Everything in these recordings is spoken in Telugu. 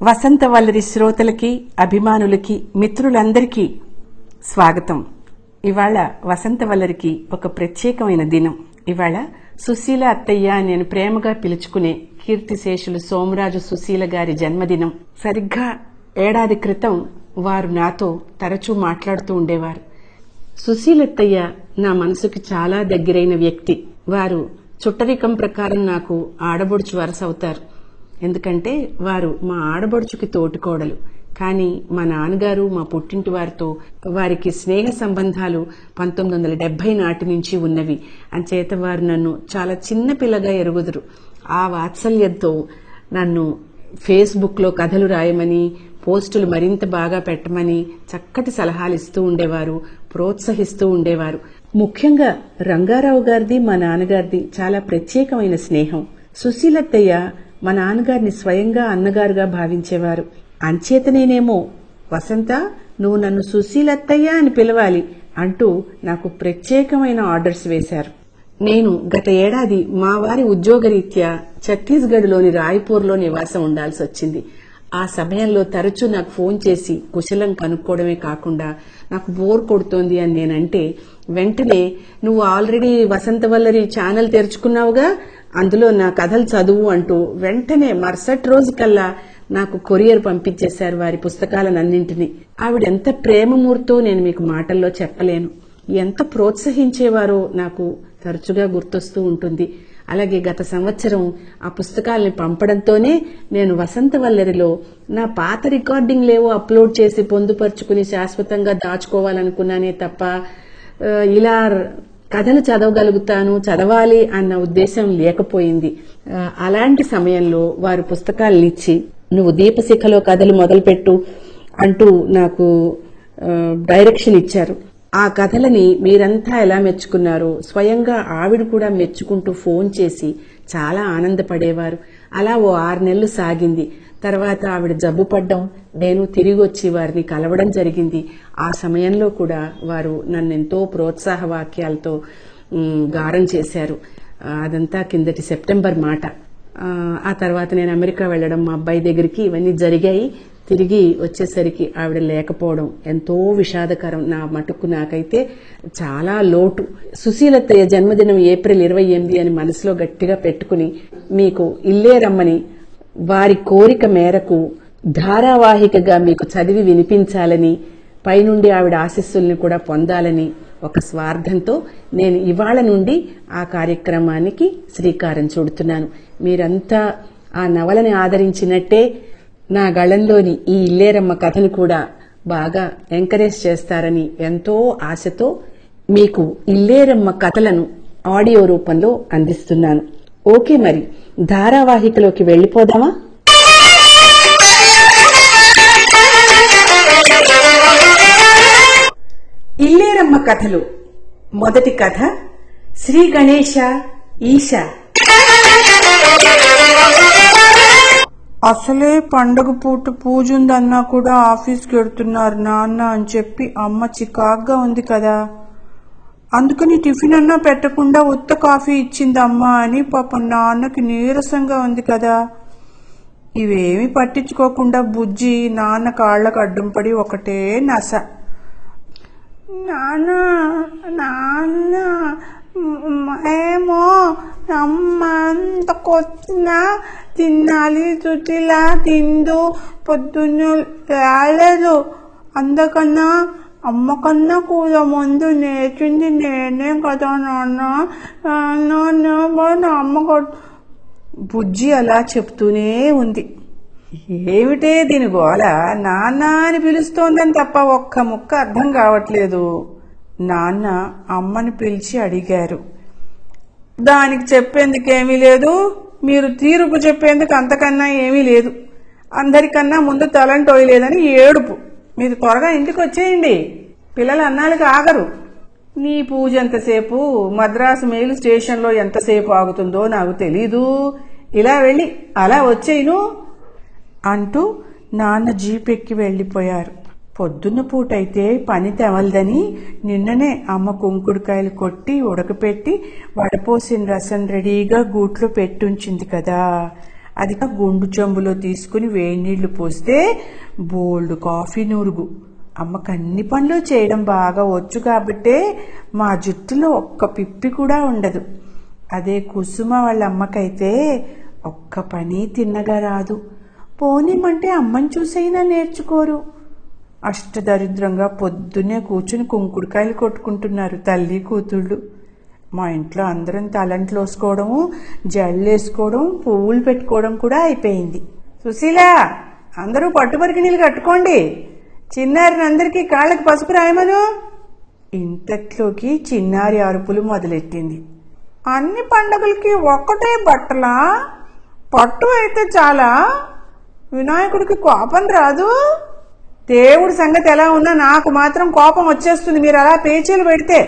వసంతవల్లరి శ్రోతలకి, అభిమానులకి, మిత్రులందరికీ స్వాగతం. ఇవాళ వసంతవల్లరికి ఒక ప్రత్యేకమైన దినం. ఇవాళ సుశీల అత్తయ్య అని నేను ప్రేమగా పిలుచుకునే కీర్తిశేషులు సోమరాజు సుశీల గారి జన్మదినం. సరిగ్గా ఏడాది క్రితం వారు నాతో తరచూ మాట్లాడుతూ ఉండేవారు. సుశీలత్తయ్య నా మనసుకి చాలా దగ్గరైన వ్యక్తి. వారు చుట్టరికం ప్రకారం నాకు ఆడబొడుచు వరస అవుతారు. ఎందుకంటే వారు మా ఆడబడుచుకి తోటికోడలు. కానీ మా నాన్నగారు మా పుట్టింటి వారితో వారికి స్నేహ సంబంధాలు 1970 నాటి నుంచి ఉన్నవి. అంచేత వారు నన్ను చాలా చిన్న పిల్లగా ఎరుగుదురు. ఆ వాత్సల్యంతో నన్ను ఫేస్బుక్ లో కథలు రాయమని, పోస్టులు మరింత బాగా పెట్టమని చక్కటి సలహాలు ఇస్తూ ఉండేవారు, ప్రోత్సహిస్తూ ఉండేవారు. ముఖ్యంగా రంగారావు గారిది మా నాన్నగారిది చాలా ప్రత్యేకమైన స్నేహం. సుశీలత్తయ్య మా నాన్నగారిని స్వయంగా అన్నగారుగా భావించేవారు. అంచేతనేనేమో వసంత, నువ్వు నన్ను సుశీలత్తయ్య అని పిలవాలి అంటూ నాకు ప్రత్యేకమైన ఆర్డర్స్ వేశారు. నేను గత ఏడాది మా వారి ఉద్యోగరీత్యా ఛత్తీస్గఢ్లోని రాయ్పూర్లో నివాసం ఉండాల్సి వచ్చింది. ఆ సమయంలో తరచూ నాకు ఫోన్ చేసి కుశలం కనుక్కోవడమే కాకుండా నాకు బోర్ కొడుతోంది అని నేనంటే వెంటనే, నువ్వు ఆల్రెడీ వసంతవల్లరి ఛానల్ తెరుచుకున్నావుగా, అందులో నా కథలు చదువు అంటూ వెంటనే మరుసటి రోజు కల్లా నాకు కొరియర్ పంపించేశారు వారి పుస్తకాలన్నింటినీ. ఆవిడ ఎంత ప్రేమమూర్తో నేను మీకు మాటల్లో చెప్పలేను. ఎంత ప్రోత్సహించేవారో నాకు తరచుగా గుర్తొస్తూ ఉంటుంది. అలాగే గత సంవత్సరం ఆ పుస్తకాలని పంపడంతోనే నేను వసంతవల్లరిలో నా పాత రికార్డింగ్లేవో అప్లోడ్ చేసి పొందుపరుచుకుని శాశ్వతంగా దాచుకోవాలనుకున్నానే తప్ప ఇలా కథలు చదవాలి అన్న ఉద్దేశం లేకపోయింది. అలాంటి సమయంలో వారు పుస్తకాలనిచ్చి, నువ్వు దీపశిఖలో కథలు మొదలుపెట్టు అంటూ నాకు డైరెక్షన్ ఇచ్చారు. ఆ కథలని మీరంతా ఎలా మెచ్చుకున్నారో స్వయంగా ఆవిడ కూడా మెచ్చుకుంటూ ఫోన్ చేసి చాలా ఆనందపడేవారు. అలా ఓ 6 నెలలు సాగింది. తర్వాత ఆవిడ జబ్బు పడ్డం, నేను తిరిగి వచ్చి వారిని కలవడం జరిగింది. ఆ సమయంలో కూడా వారు నన్నెంతో ప్రోత్సాహ వాక్యాలతో గారం చేశారు. అదంతా కిందటి సెప్టెంబర్ మాట. ఆ తర్వాత నేను అమెరికా వెళ్లడం, మా అబ్బాయి దగ్గరికి, ఇవన్నీ జరిగాయి. తిరిగి వచ్చేసరికి ఆవిడ లేకపోవడం ఎంతో విషాదకరం. నా మటుకు నాకైతే చాలా లోటు. సుశీలత్తయ్య జన్మదినం ఏప్రిల్ 28 అని మనసులో గట్టిగా పెట్టుకుని మీకు ఇల్లే రమ్మని, వారి కోరిక మేరకు ధారావాహికగా మీకు చదివి వినిపించాలని, పైనుండి ఆవిడ ఆశీస్సుల్ని కూడా పొందాలని ఒక స్వార్థంతో నేను ఇవాళ నుండి ఆ కార్యక్రమానికి శ్రీకారం చుడుతున్నాను. మీరంతా ఆ నవలని ఆదరించినట్టే నా గళంలోని ఈ ఇల్లేరమ్మ కథను కూడా బాగా ఎంకరేజ్ చేస్తారని ఎంతో ఆశతో మీకు ఇల్లేరమ్మ కథలను ఆడియో రూపంలో అందిస్తున్నాను. ఓకే, మరి ధారావాహికలోకి వెళ్లిపోదామా? ఇల్లేరమ్మ కథలు. మొదటి కథ, శ్రీ గణేశ ఈశ. అసలే పండగ పూట పూజ ఉందన్నా కూడా ఆఫీస్కి వెళ్తున్నారు నాన్న అని చెప్పి అమ్మ చికాగ్గా ఉంది కదా, అందుకని టిఫిన్ అన్నా పెట్టకుండా ఉత్త కాఫీ ఇచ్చింది అమ్మ అని పాపం నాన్నకి నీరసంగా ఉంది కదా. ఇవేమి పట్టించుకోకుండా బుజ్జి నాన్న కాళ్లకు అడ్డం పడి ఒకటే నస. నాన్న నాన్న ఏమో అమ్మంత కొచ్చినా తినాలి, చుట్టిలా తిందు, పొద్దున్న రాలేదు. అందుకన్నా అమ్మకన్నా కూడా ముందు నేర్చింది నేనే కదా నాన్న. అమ్మ బుజ్జి అలా చెప్తూనే ఉంది. ఏమిటే దీని గోల, నాన్న అని పిలుస్తోందని తప్ప ఒక్క ముక్క అర్థం కావట్లేదు. నాన్న అమ్మని పిలిచి అడిగారు. దానికి చెప్పేందుకేమీ లేదు, మీరు తీర్పు చెప్పేందుకు అంతకన్నా ఏమీ లేదు. అందరికన్నా ముందు తలంటోయలేదని ఏడుపు. మీరు త్వరగా ఇంటికి వచ్చేయండి, పిల్లలు అన్నాళ్ళకి ఆగరు. నీ పూజ ఎంతసేపు, మద్రాసు మెయిల్ స్టేషన్లో ఎంతసేపు ఆగుతుందో నాకు తెలీదు. ఇలా వెళ్ళి అలా వచ్చేయను అంటూ నాన్న జీపెక్కి వెళ్లిపోయారు. పొద్దున్న పూటైతే పని తెవలదని నిన్ననే అమ్మ కుంకుడుకాయలు కొట్టి ఉడకపెట్టి వడపోసిన రసం రెడీగా గూట్లో పెట్టుంచింది కదా. అది గుండు చెంబులో తీసుకుని వేడి నీళ్లు పోస్తే బోల్డ్ కాఫీ నూరుగు. అమ్మకు అన్ని పనులు చేయడం బాగా వచ్చు కాబట్టే మా జుట్టులో ఒక్క పిప్పి కూడా ఉండదు. అదే కుసుమ వాళ్ళ అమ్మకైతే ఒక్క పని తిన్నగా రాదు. పోనీమంటే అమ్మని చూసైనా నేర్చుకోరు. అష్టదరిద్రంగా పొద్దున్నే కూర్చుని కుంకుడుకాయలు కొట్టుకుంటున్నారు తల్లి కూతుళ్ళు. మా ఇంట్లో అందరం తలంట్లోసుకోవడము, జల్లేసుకోవడం, పువ్వులు పెట్టుకోవడం కూడా అయిపోయింది. సుశీల, అందరూ పట్టుపరికి నీళ్ళు కట్టుకోండి. చిన్నారిని అందరికీ కాళ్ళకి పసుపు రాయమను. ఇంతట్లోకి చిన్నారి అరుపులు మొదలెట్టింది. అన్ని పండగలకి ఒక్కటే బట్టలా? పట్టు అయితే చాలా? వినాయకుడికి కోపం రాదు? దేవుడి సంగతి ఎలా ఉన్నా నాకు మాత్రం కోపం వచ్చేస్తుంది మీరు అలా పేచీలు పెడితే.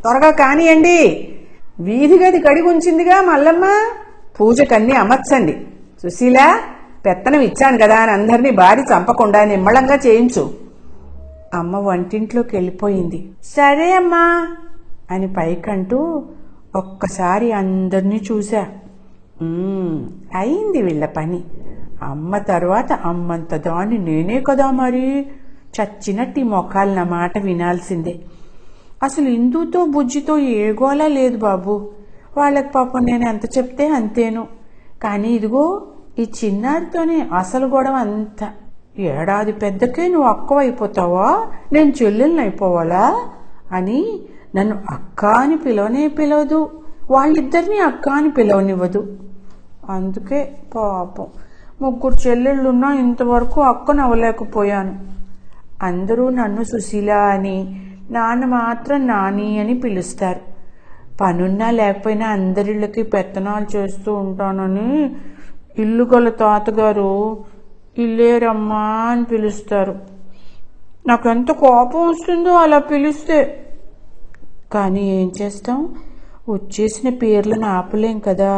త్వరగా కానియండి. వీధి గది కడిగి ఉంచిందిగా మల్లమ్మ, పూజకన్నీ అమర్చండి. సుశీల, పెత్తనం ఇచ్చాను కదా అని అందరినీ బారి చంపకుండా నిమ్మళంగా చేయించు. అమ్మ వంటింట్లోకి వెళ్ళిపోయింది. సరే అమ్మా అని పైకంటూ ఒక్కసారి అందరినీ చూశా. అయింది వీళ్ళ పని. అమ్మ తర్వాత అమ్మంత దాన్ని నేనే కదా మరి. చచ్చినట్టు ఈ మొఖాలు నా మాట వినాల్సిందే. అసలు ఇందుతో బుజ్జితో ఏ గోలా లేదు బాబు. వాళ్ళకి పాపం నేను ఎంత చెప్తే అంతేను. కానీ ఇదిగో ఈ చిన్నారితోనే అసలు గొడవ అంతా. ఏడాది పెద్దకే నువ్వు అక్కవైపోతావా, నేను చెల్లెల్ని అయిపోవాలా అని నన్ను అక్క అని పిలవనే పిలవదు. వాళ్ళిద్దరినీ అక్క అని పిలవనివ్వదు. అందుకే పాపం ముగ్గురు చెల్లెళ్ళున్నా ఇంతవరకు అక్కను అవ్వలేకపోయాను. అందరూ నన్ను సుశీల అని, నాన్న మాత్రం నాని అని పిలుస్తారు. పనున్నా లేకపోయినా అందరిళ్ళకి పెత్తనాలు చేస్తూ ఉంటానని ఇల్లు గల తాతగారు ఇల్లేరమ్మా అని పిలుస్తారు. నాకు ఎంత కోపం వస్తుందో అలా పిలిస్తే. కానీ ఏం చేస్తాం, వచ్చేసిన పేర్లను ఆపలేం కదా.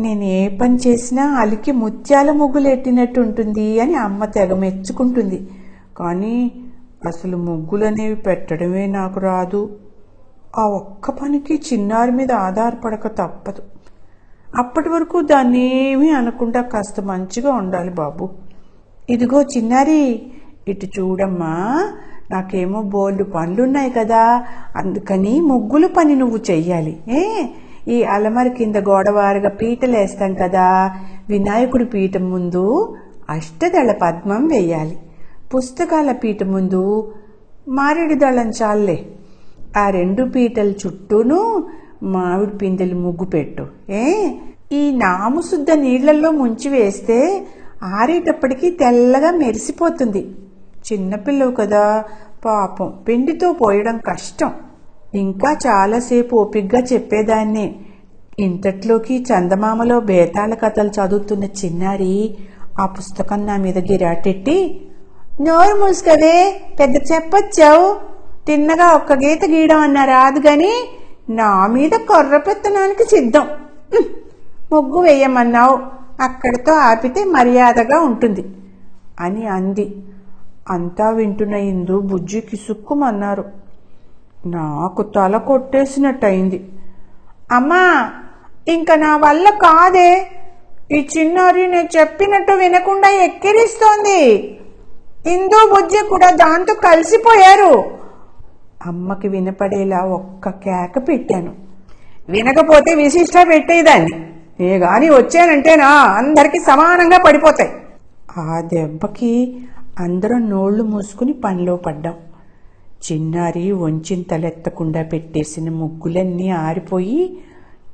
నేను ఏ పని చేసినా అలికి ముత్యాల ముగ్గులు ఎట్టినట్టు ఉంటుంది అని అమ్మ తెగ మెచ్చుకుంటుంది. కానీ అసలు ముగ్గులనేవి పెట్టడమే నాకు రాదు. ఆ ఒక్క పనికి చిన్నారి మీద ఆధారపడక తప్పదు. అప్పటి వరకు దాన్ని ఏమీ అనకుండా కాస్త మంచిగా ఉండాలి బాబు. ఇదిగో చిన్నారి, ఇటు చూడమ్మా, నాకేమో బోల్డ్ పనులున్నాయి కదా, అందుకని ముగ్గుల పని నువ్వు చెయ్యాలి. ఈ అలమర కింద గోడవారుగా పీటలేస్తాం కదా, వినాయకుడి పీఠం ముందు అష్టదళ పద్మం వేయాలి. పుస్తకాల పీఠం ముందు మారేడు దళం చాలే. ఆ రెండు పీటల చుట్టూను మామిడి పిందెలు ముగ్గు పెట్టు. ఈ నాము శుద్ధ నీళ్లలో ముంచి వేస్తే ఆరేటప్పటికీ తెల్లగా మెరిసిపోతుంది. చిన్నపిల్లవు కదా పాపం, పిండితో పోయడం కష్టం. ఇంకా చాలాసేపు ఓపిగ్గా చెప్పేదాన్నే. ఇంతట్లోకి చందమామలో బేతాళ కథలు చదువుతున్న చిన్నారి ఆ పుస్తకం నా మీద గిరాటెట్టి, నోరు మూసుకవే, పెద్ద చెప్పొచ్చావు, తిన్నగా ఒక్క గీత గీయడం అన్నా రాదు గాని నా మీద కొర్ర పెత్తనానికి సిద్ధం. ముగ్గు వేయమన్నావు, అక్కడితో ఆపితే మర్యాదగా ఉంటుంది అని అంది. అంతా వింటున్న ఇందు బుజ్జికి సుక్కుమన్నారు. నాకు తల కొట్టేసినట్టయింది. అమ్మా, ఇంకా నా వల్ల కాదే, ఈ చిన్నారి నేను చెప్పినట్టు వినకుండా ఎక్కిరిస్తోంది. ఇందు బుజ్జి కూడా దాంతో కలిసిపోయారు. అమ్మకి వినపడేలా ఒక్క కేక పెట్టాను. వినకపోతే విశిష్ట పెట్టేదాన్ని. ఏ గాని వచ్చానంటేనా అందరికీ సమానంగా పడిపోతాయి. ఆ దెబ్బకి అందరం నోళ్లు మూసుకుని పనిలో పడ్డాం. చిన్నారి వంచిన తలెత్తకుండా పెట్టేసిన ముగ్గులన్నీ ఆరిపోయి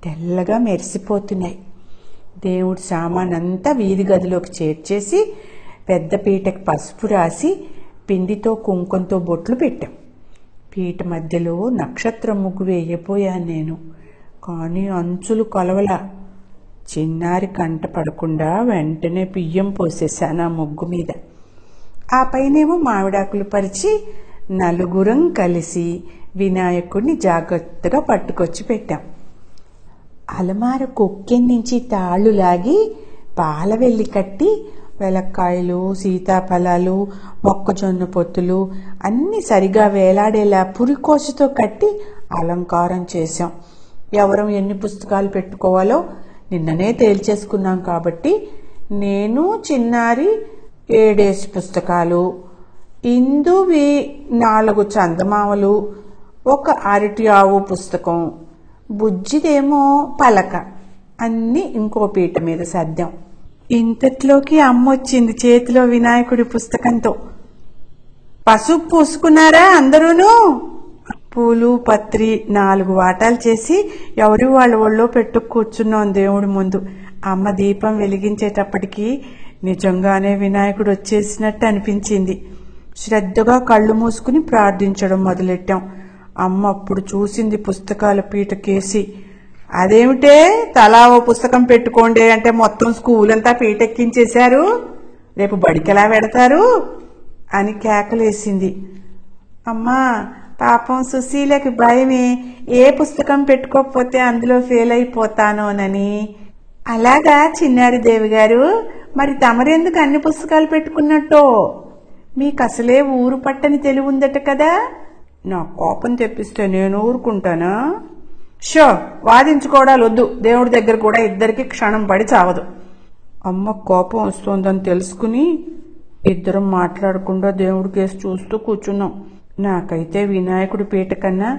తెల్లగా మెరిసిపోతున్నాయి. దేవుడి సామానంతా వీధి గదిలోకి చేర్చేసి పెద్ద పీటకి పసుపు రాసి పిండితో కుంకంతో బొట్లు పెట్టాం. పీట మధ్యలో నక్షత్రం ముగ్గు వేయపోయాను నేను. కానీ అంచులు కొలవలా. చిన్నారి కంట పడకుండా వెంటనే బియ్యం పోసేశాను ఆ ముగ్గు మీద. ఆ పైనేమో మామిడాకులు పరిచి నలుగురం కలిసి వినాయకుడిని జాగ్రత్తగా పట్టుకొచ్చి పెట్టాం. అలమార కొక్కెన్ నుంచి తాళ్ళు లాగి పాలవెల్లి కట్టి వెలక్కాయలు, సీతాఫలాలు, మొక్కజొన్న పొత్తులు అన్నీ సరిగా వేలాడేలా పురికోసతో కట్టి అలంకారం చేశాం. ఎవరం ఎన్ని పుస్తకాలు పెట్టుకోవాలో నిన్ననే తేల్చేసుకున్నాం కాబట్టి నేను చిన్నారి 7 పుస్తకాలు, ఇందువి 4 చందమామలు, 1 అరటి ఆవు పుస్తకం, బుజ్జిదేమో పలక అన్ని ఇంకో పీట మీద సర్దాం. ఇంతట్లోకి అమ్మొచ్చింది చేతిలో వినాయకుడి పుస్తకంతో. పసుపు పూసుకున్నారా అందరూను? పూలు పత్రి 4 వాటాలు చేసి ఎవరి వాళ్ళ ఒళ్ళో పెట్టు కూర్చున్నాం దేవుడి ముందు. అమ్మ దీపం వెలిగించేటప్పటికి నిజంగానే వినాయకుడు వచ్చేసినట్టు అనిపించింది. శ్రద్ధగా కళ్ళు మూసుకుని ప్రార్థించడం మొదలెట్టాం. అమ్మ అప్పుడు చూసింది పుస్తకాల పీట కేసి. అదేమిటే తలా ఓ పుస్తకం పెట్టుకోండి అంటే మొత్తం స్కూల్ అంతా పీటెక్కించేశారు, రేపు బడికెలా పెడతారు అని కేకలేసింది. అమ్మా పాపం సుశీలకి భయమే, ఏ పుస్తకం పెట్టుకోకపోతే అందులో ఫెయిల్ అయిపోతానోనని. అలాగా చిన్నారి దేవి గారు, మరి తమరెందుకు అన్ని పుస్తకాలు పెట్టుకున్నట్టో? మీకు అసలే ఊరు పట్టని తెలివి ఉందట కదా. నా కోపం తెప్పిస్తే నేను ఊరుకుంటానా? షో వాదించుకోవడాలు వద్దు, దేవుడి దగ్గర కూడా ఇద్దరికి క్షణం పడి చావదు. అమ్మ కోపం వస్తోందని తెలుసుకుని ఇద్దరం మాట్లాడకుండా దేవుడి కేసు చూస్తూ కూర్చున్నాం. నాకైతే వినాయకుడి పీట కన్నా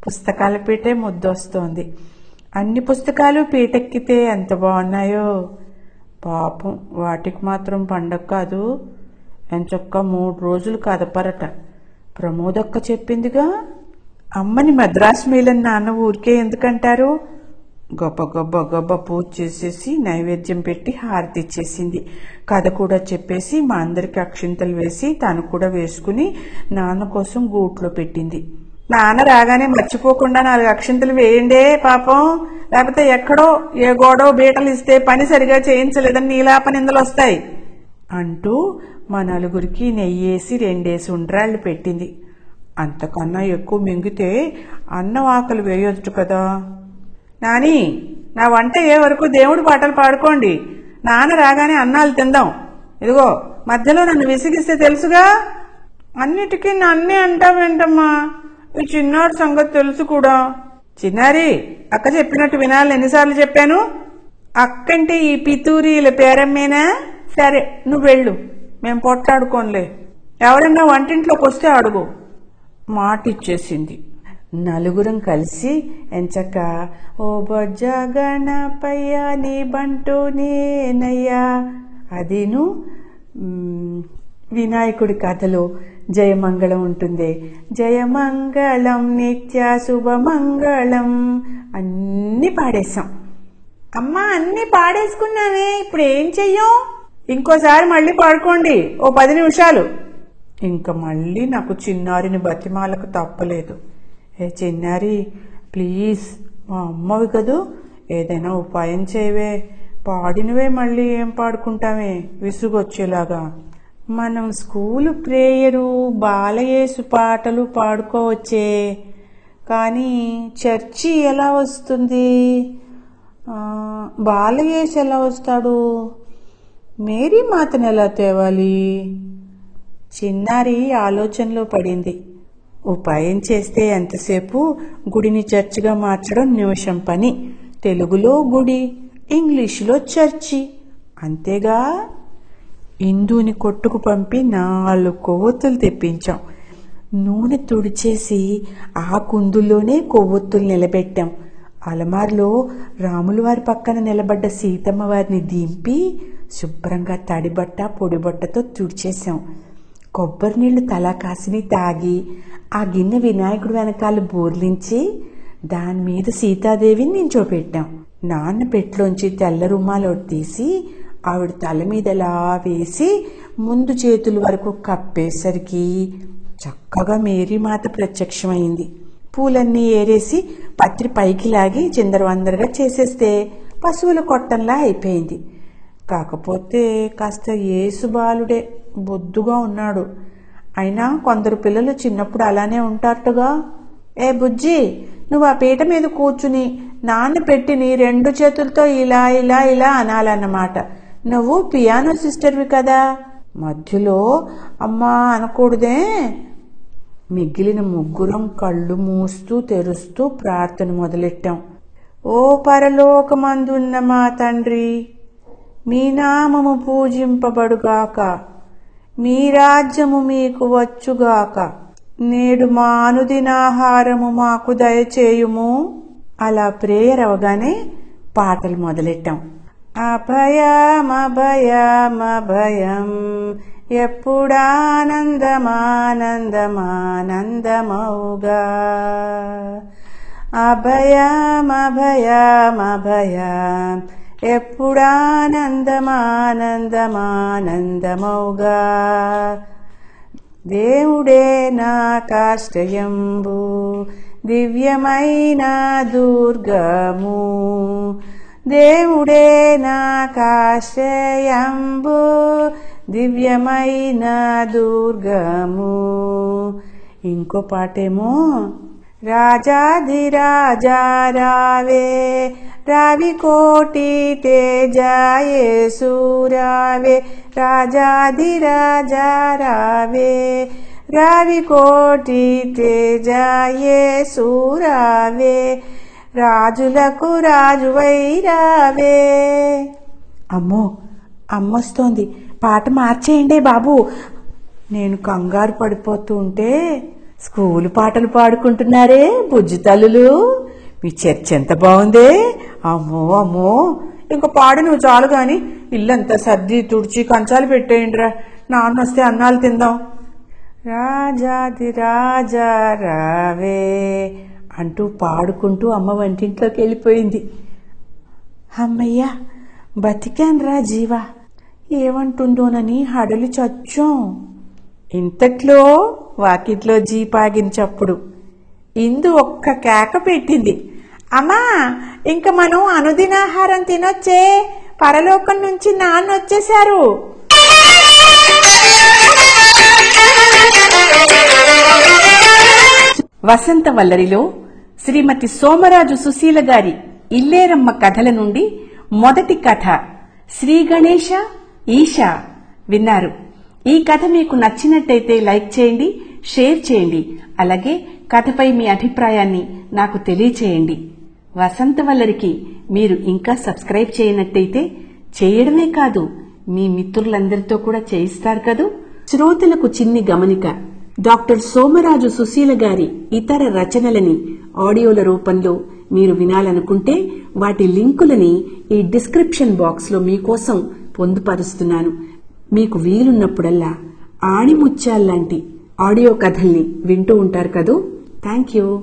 పుస్తకాల పీటే ముద్దొస్తోంది. అన్ని పుస్తకాలు పీటెక్కితే ఎంత బాగున్నాయో. పాపం వాటికి మాత్రం పండగ కాదు, ఎంచక్క 3 రోజులు కదపరట. ప్రమోదక్క చెప్పిందిగా. అమ్మని మద్రాసు మేలని నాన్న ఊరికే ఎందుకంటారు? గొప్ప గొప్ప గొప్ప పూజ చేసేసి నైవేద్యం పెట్టి హారతి ఇచ్చేసింది. కథ కూడా చెప్పేసి మా అందరికి అక్షింతలు వేసి తను కూడా వేసుకుని నాన్న కోసం గూట్లో పెట్టింది. నాన్న రాగానే మర్చిపోకుండా 4 అక్షింతలు వేయండే పాపం, లేకపోతే ఎక్కడో ఏ గోడో బీటలు ఇస్తే పని సరిగా చేయించలేదని నీలాప నిందలు వస్తాయి అంటూ మా నలుగురికి నెయ్యేసి 2 ఉండ్రాళ్లు పెట్టింది. అంతకన్నా ఎక్కువ మింగితే అన్నం ఆకలి వేయొచ్చు కదా. నాని, నా వంట ఏ వరకు దేవుడి పాటలు పాడుకోండి, నాన్న రాగానే అన్నాలు తిందాం. ఇదిగో మధ్యలో నన్ను విసిగిస్తే తెలుసుగా. అన్నిటికీ నన్నే అంటావేంటమ్మా, ఈ చిన్నారి సంగతి తెలుసు కూడా. చిన్నారి, అక్క చెప్పినట్టు వినాలని ఎన్నిసార్లు చెప్పాను? అక్కంటే ఈ పితూరీల పేరమ్మేనా? సరే నువ్వు వెళ్ళు, మేం పొట్లాడుకోనులే. ఎవరన్నా వంటింట్లోకి వస్తే అడుగు. మాట ఇచ్చేసింది. నలుగురం కలిసి ఎంచక్క ఓ బొజ్జ గణపయ్య నీ బంటూ నేనయ్యా అదిను వినాయకుడి కథలో జయమంగళం ఉంటుంది. జయమంగళం నిత్య శుభమంగళం అన్నీ పాడేశాం. అమ్మా అన్నీ పాడేసుకున్నామే, ఇప్పుడు ఏం చెయ్యం? ఇంకోసారి మళ్ళీ పాడుకోండి ఓ 10 నిమిషాలు. ఇంకా మళ్ళీ నాకు చిన్నారిని బతిమాలకు తప్పలేదు. ఏ చిన్నారి ప్లీజ్, మా అమ్మవి కదూ, ఏదైనా ఉపాయం చేయవే, పాడినవే మళ్ళీ ఏం పాడుకుంటామే విసుగొచ్చేలాగా. మనం స్కూలు ప్రేయరు బాలయేసు పాటలు పాడుకోవచ్చే, కానీ చర్చి ఎలా వస్తుంది? బాలయేసు ఎలా వస్తాడు? మేరీ మాతను ఎలా తేవాలి? చిన్నారి ఆలోచనలో పడింది. ఉపాయం చేస్తే ఎంతసేపు గుడిని చర్చిగా మార్చడం నిమిషం పని. తెలుగులో గుడి, ఇంగ్లీషులో చర్చి, అంతేగా. ఇందుని కొట్టుకు పంపి 4 కొవ్వొత్తులు తెప్పించాం. నూనె తుడిచేసి ఆ కుందుల్లోనే కొవ్వొత్తులు నిలబెట్టాం. అలమార్లో రాములవారి పక్కన నిలబడ్డ సీతమ్మ వారిని దింపి శుభ్రంగా తడిబట్ట పొడిబట్టతో తుడిచేశాం. కొబ్బరి నీళ్లు తలా కాసిని తాగి ఆ గిన్నె వినాయకుడి వెనకాల బోర్లించి దాని మీద సీతాదేవిని నించోపెట్టాం. నాన్న పెట్లోంచి తెల్ల రుమాలోటి తీసి ఆవిడ తల మీదలా వేసి ముందు చేతుల వరకు కప్పేసరికి చక్కగా మేరీమాత ప్రత్యక్షమైంది. పూలన్నీ ఏరేసి పత్రి పైకి లాగి చిందరవందరగా చేసేస్తే పశువుల కొట్టంలా అయిపోయింది. కాకపోతే కాస్త యేసుబాలుడే బొద్దుగా ఉన్నాడు. అయినా కొందరు పిల్లలు చిన్నప్పుడు అలానే ఉంటారటగా. ఏ బుజ్జి, నువ్వు ఆ పీట మీద కూర్చుని నాన్న పెట్టిని 2 చేతులతో ఇలా ఇలా ఇలా అనాలన్నమాట. నువ్వు పియానో సిస్టర్వి కదా, మధ్యలో అమ్మా అనకూడదే. మిగిలిన ముగ్గురం కళ్ళు మూస్తూ తెరుస్తూ ప్రార్థన మొదలెట్టాం. ఓ పరలోకమందున్న మా తండ్రి, మీ నామము పూజింపబడుగాక, మీ రాజ్యము మీకు వచ్చుగాక. నేడు మా అనుదినాహారము మాకు దయచేయుము. అలా ప్రేయర్ అవగానే పాటలు మొదలెట్టాం. అభయమభయమభయం ఎప్పుడానందమానందమానందమౌగా. అభయమభయమభయం ఎప్పుడానందమానందమానందమౌగా. దేవుడే నాకాశ్రయంబు, దివ్యమైన దుర్గము. దేవుడే నాకాశ్రయంబు, దివ్యమైన దుర్గము. ఇంకో పాటేమో రాజాధిరాజా రావే, రావికోటి తేజాయేసు రావే. రాజాధిరాజా రావే, రావికోటి తేజాయేసు రావే. రాజులకు రాజువై రావే. అమ్మో, అమ్మొస్తోంది, పాట మార్చేయండి బాబు. నేను కంగారు పడిపోతూ ఉంటే స్కూలు పాటలు పాడుకుంటున్నారే బుజ్జి తల్లులు. మీ చర్చ ఎంత బాగుందే. అమ్మో అమ్మో, ఇంక పాడు నువ్వు చాలు గాని. ఇల్లంతా సర్ది తుడిచి కంచాలు పెట్టేయండిరా, నాన్న వస్తే అన్నాలు తిందాం. రాజాది రాజా రావే అంటూ పాడుకుంటూ అమ్మ వంటింట్లోకి వెళ్ళిపోయింది. అమ్మయ్యా, బతికాన్రా జీవా. ఏమంటుందోనని హడలు చచ్చాం. ఇంతట్లో వాకిట్లో జీపాగిన చప్పుడు. ఇందు ఒక్క కేక పెట్టింది. అమ్మా, ఇంక మనం అనుదినాహారం తినొచ్చే, పరలోకం నుంచి నాన్న వచ్చేశారు. వసంత వల్లరిలో శ్రీమతి సోమరాజు సుశీల గారి ఇల్లేరమ్మ కథల నుండి మొదటి కథ శ్రీ గణేశ ఈశా విన్నారు. ఈ కథ మీకు నచ్చినట్టయితే లైక్ చేయండి, షేర్ చేయండి. అలాగే కథపై మీ అభిప్రాయాన్ని నాకు తెలియచేయండి. వసంత వల్లరికి మీరు ఇంకా సబ్స్క్రైబ్ చేయనట్టయితే చేయడమే కాదు, మీ మిత్రులందరితో కూడా చేయిస్తారు కదూ. శ్రోతలకు చిన్ని గమనిక. డాక్టర్ సోమరాజు సుశీల గారి ఇతర రచనలని ఆడియోల రూపంలో మీరు వినాలనుకుంటే వాటి లింకులని ఈ డిస్క్రిప్షన్ బాక్స్ లో మీకోసం పొందుపరుస్తున్నాను. మీకు వీలున్నప్పుడల్లా ఆణిముత్యాల్లాంటి ఆడియో కథల్ని వింటూ ఉంటారు కదూ. Thank you.